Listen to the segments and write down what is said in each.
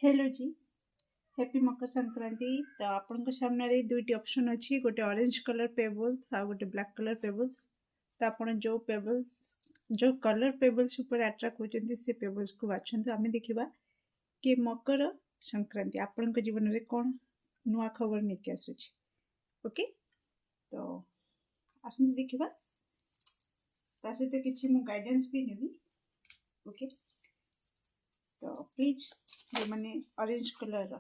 Hello जी, happy Makar Sankranti. तो आपन सामने दुईटी ऑप्शन अच्छी, गोटे ऑरेंज कलर पेबल्स आ गोटे ब्लैक कलर पेबल्स। तो आपन जो पेबल्स जो कलर पेबल्स ऊपर अट्रैक्ट होचंती से पेबल्स को बाछंतु। आमे देखिबा कि मकर संक्रांति आपन जीवन में कौन नुआ खबर नहीं आसुची। ओके, तो आसंतु देखिबा ता सहित किछि मु गाइडेंस भी नेबी। ओके, तो प्लीज जो माने ऑरेंज कलर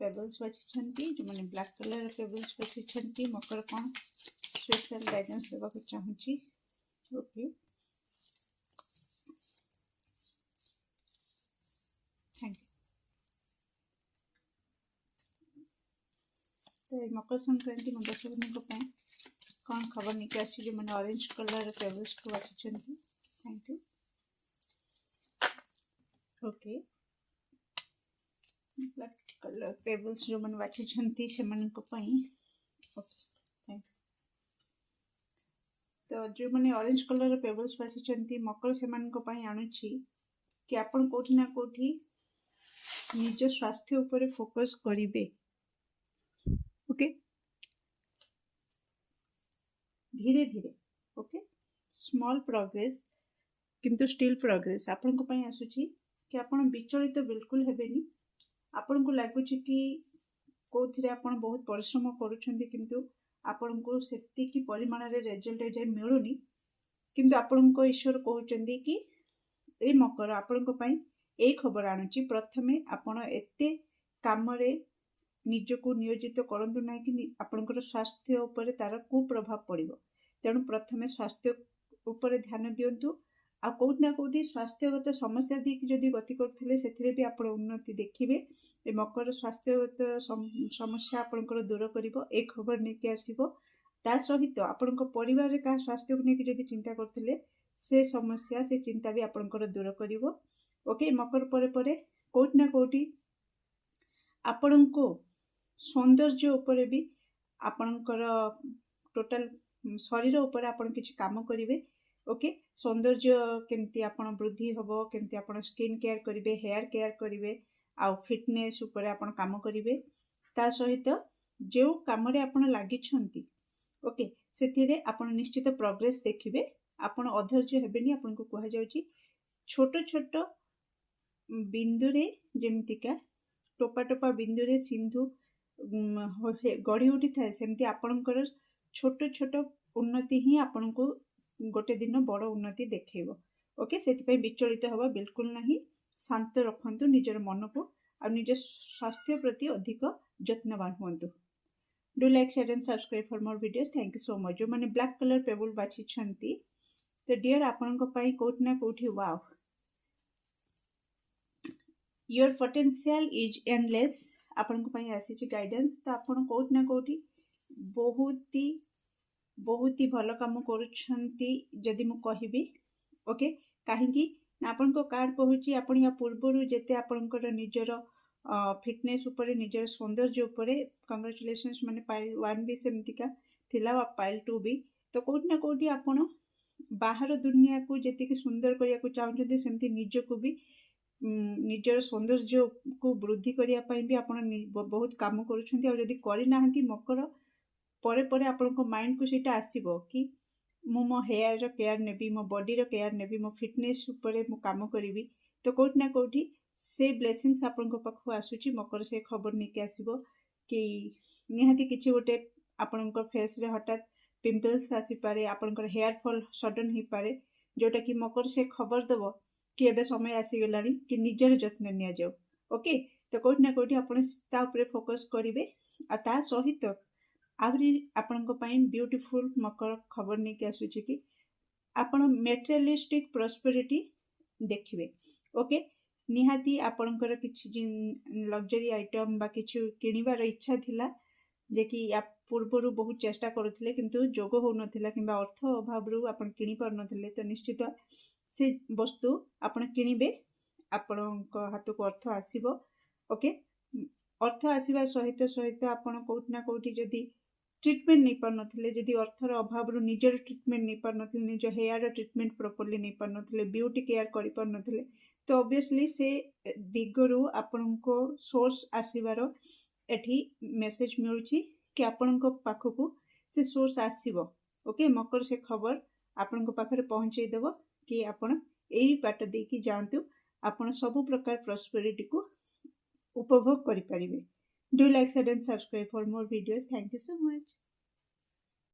पेबल्स बाछी, जो मैंने ब्लैक कलर पेबल्स बाछी, मकर कौन स्पेशल गाइडेंस देवा को चाहूँगी। Okay, thank you. तो मकर संक्रांति में दर्शक बंधु कौन खबर नहीं आसी, जो मैंने ऑरेंज कलर पेबल्स को बाछी। Thank you. Okay, black colour pebbles जो मैंने बाछी से ओके, थैंक यू। तो जो मैंने ऑरेंज कलर पेबल्स बाछी मकर से आणुची कि आपण कोठी ना कोठी निज स्वास्थ्य ऊपर फोकस करिवे। ओके, धीरे धीरे। ओके, स्मॉल प्रोग्रेस किंतु स्टिल प्रोग्रेस आपण को पई आसुची कि आपण विचलित बिल्कुल हेबेनी। आपण को लागुची कि कोथिरे आपण बहुत परिश्रम करूछंती किंतु आपण को सेति की परिमाण रे रिजल्ट जे मिलुनी, किंतु आपण को ईश्वर कहउचंदी कि ए मकर आपण को पई ए खबर आणुची। प्रथमे आपण एते काम रे निजको नियोजित करंतु ना कि आपणकर स्वास्थ्य उपर तार कुप्रभाव पड़िबो। तेणु प्रथमे स्वास्थ्य उपर ध्यान दियंतु। आ कोठी ना कोठी स्वास्थ्यगत समस्या दी जदि गति करथिले सेथिरे भी आपण उन्नति देखिबे। ए मकर स्वास्थ्यगत समस्या आपणकर दूर करिवो, ए खबर नै कि आसीबो। ता सहित आपणक परिवार रे का स्वास्थ्य को नै कि जदि चिंता करथिले से समस्या से चिंता भी आपणकर दूर करिवो। ओके, मकर परे परे कोठी ना कोठी आपणको सौंदर्य उपरे भी आपणकर टोटल शरीर उपर आपण किछि काम करिवे। ओके, सौंदर्य केमती आपण वृद्धि हबो, केमती आपण स्किन केयर करिवे, हेयर केयर करिवे, आ फिटनेस उपरे आपण काम करिवे। ता सहित जो काम रे आपण लागि छंती, ओके, सेथिरे आपण निश्चित प्रोग्रेस देखिबे। आपण अधैर्य हेबेनी। आपण को कहा जाउची छोटो छोटो बिंदु रे जेमतिका टोपा टोपा बिंदु रे सिंधु गढ़ी उठी थाए, सेमती आपणकर छोटो छोटो उन्नति ही आपण को गोटे दिन बड़ उन्नति देखैबो। ओके, सेति विचलित हवा बिल्कुल नहीं। शांत रखंतु निजर मन को और निज स्वास्थ्य प्रति अधिक यत्नवान हुंतु। Do like, share and subscribe for more videos. Thank you so much. जो माने ब्लैक कलर पेबल बाछी छंती, तो डियर आपण को पई कोठी ना कोठी wow, your potential is endless आपण को पई आसी गाइडेंस। तो आपण कोठी ना कोठी बहुत ही भल काम करुछंती जदि मु कहिबी। ओके, काहेकि आपण को कार्ड कहूची आपण या पूर्वरु जेते आपणकर निजर फिटनेस उपरे निजर सौंदर्य उपरे कांग्रेचुलेशंस माने पाइल 1 भी सेमतिका थिला, पाइल 2 भी। तो कोठी ना कोठी आपण बाहर दुनिया को जेति कि सुंदर करिया को चाहउछंती, सेमति निज को भी निजर सौंदर्य को वृद्धि करिया पई भी आपण बहुत काम करुछंती। और जदि करि नाहंती मकर परे परे आपण को माइंड को सेटा आसीबो कि मु मो हेयर रो केयर नेबी, मो बॉडी रो केयर नेबी, मो फिटनेस उपरे मु काम करिवि। तो कोठी ना कोठी से ब्लेसिंग्स आपण को पाखु आसुची। मकर से खबर नै कि आसीबो कि निहाती किछि गोटे आपणकर फेस रे हठात पिंपल्स आसी पारे, आपणकर हेयर फॉल सडन ही पारे, जोटा कि मकर से खबर दबो कि एबे समय आसी गलानी कि निजर जत्न निया जाओ। ओके, तो कोठी ना कोठी आपण ता उपरे फोकस करिवे। आ ता सहित आहुरी आपणको पई ब्यूटीफुल मकर खबर नै कि आसुची कि आपण मेटेरियलिस्टिक प्रॉस्पेरिटी देखिवे। ओके, निहाती आपणकर किछि लग्जरी आइटम बा किछि किनिबार इच्छा थिला जे कि या पूर्वरु बहुत चेष्टा करुथिले किंतु जोग हो नथिला किंबा अर्थ अभाव रु आपण किनि पार नथिले, तो निश्चित से वस्तु आपण किनिबे, आपणको हाथ को अर्थ आसीबो। ओके, अर्थ आसीबा सहित सहित आपण कोठी ना कोठी जदि ट्रीटमेंट नहीं पार नथिले, जदि अर्थर अभाव रु निजर ट्रीटमेंट नहीं पार नथिले, निज हेयर ट्रीटमेंट प्रॉपर्ली नहीं पार नथिले, ब्यूटी केयर करि पार नथिले, तो ऑब्वियसली से दिगरू आपणको सोर्स आसीबार एठी मेसेज मिलुची कि आपणको पाखकू से सोर्स आसीबो। ओके, मकर से खबर आपणको पाखरे पहुंचई देबो कि आपण एई बाट देकी जांतु, आपण सब प्रकार प्रॉस्पेरिटी को उपभोग करि परिबे। Do like share and subscribe for more videos. Thank you so much.